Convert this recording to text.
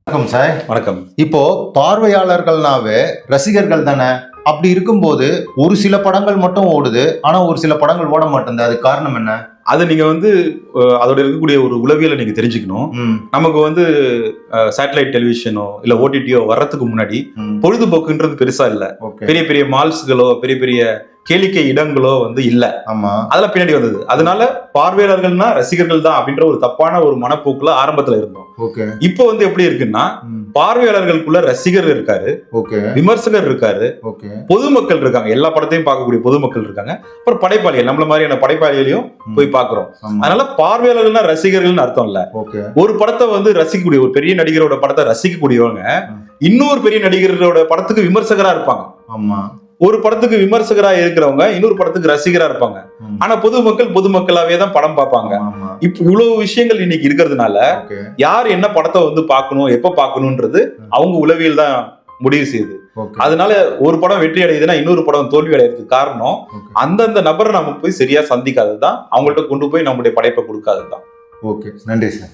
வணக்கம் சார். வணக்கம். இப்போ பார்வையாளர்கள்னாவே ரசிகர்கள் தானே. அப்படி இருக்கும்போது ஒரு சில படங்கள் மட்டும் ஓடுது, ஆனா ஒரு சில படங்கள் ஓட மாட்டேங்குது. அது காரணம் என்ன? அது நீங்க அதோட இருக்கக்கூடிய ஒரு உளவியலை நீங்க தெரிஞ்சுக்கணும். நமக்கு சேட்டலைட் டெலிவிஷனோ இல்ல ஓடிடியோ வர்றதுக்கு முன்னாடி பொழுதுபோக்குன்றது பெருசா இல்ல. பெரிய பெரிய மால்ஸ்களோ பெரிய பெரிய கேளிக்கை இடங்களோ இல்ல. ஆமா, அதெல்லாம் பின்னாடி வந்தது. அதனால பார்வையாளர்கள்னா ரசிகர்கள் தான் அப்படின்ற ஒரு தப்பான ஒரு மனப்போக்குல ஆரம்பத்துல இருந்தோம். இப்போ எப்படி இருக்குன்னா, பார்வையாளர்களுக்குள்ள ரசிகர் இருக்காரு, விமர்சகர் இருக்காரு, பொதுமக்கள் இருக்காங்க. எல்லா படத்தையும் பார்க்கக்கூடிய பொதுமக்கள் இருக்காங்க. அப்புறம் படைப்பாளிகள், நம்மள மாதிரியான படைப்பாளிகளையும் போய் பாக்குறோம். அதனால பார்வையாளர்கள்னா ரசிகர்கள்னு அர்த்தம் இல்ல. ஒரு படத்தை ரசிக்கக்கூடிய ஒரு பெரிய நடிகரோட படத்தை ரசிக்கக்கூடியவங்க இன்னொரு பெரிய நடிகரோட படத்துக்கு விமர்சகரா இருப்பாங்க. ஆமா, ஒரு படத்துக்கு விமர்சகரா இருக்கிறவங்க இன்னொரு படத்துக்கு ரசிகரா இருப்பாங்க. ஆனா பொதுமக்களாவே தான் படம் பார்ப்பாங்க. இப்ப இவ்வளவு விஷயங்கள் இன்னைக்கு இருக்கிறதுனால யார் என்ன படத்தை பார்க்கணும், எப்ப பார்க்கணும்ன்றது அவங்க உளவியல் தான் முடிவு செய்யுது. அதனால ஒரு படம் வெற்றி அடையுதுன்னா இன்னொரு படம் தோல்வி அடைறதுக்கு காரணம் அந்தந்த நபரை நம்ம போய் சரியா சந்திக்காததுதான், அவங்கள்ட்ட கொண்டு போய் நம்முடைய படைப்பை கொடுக்காததுதான். ஓகே, நன்றி சார்.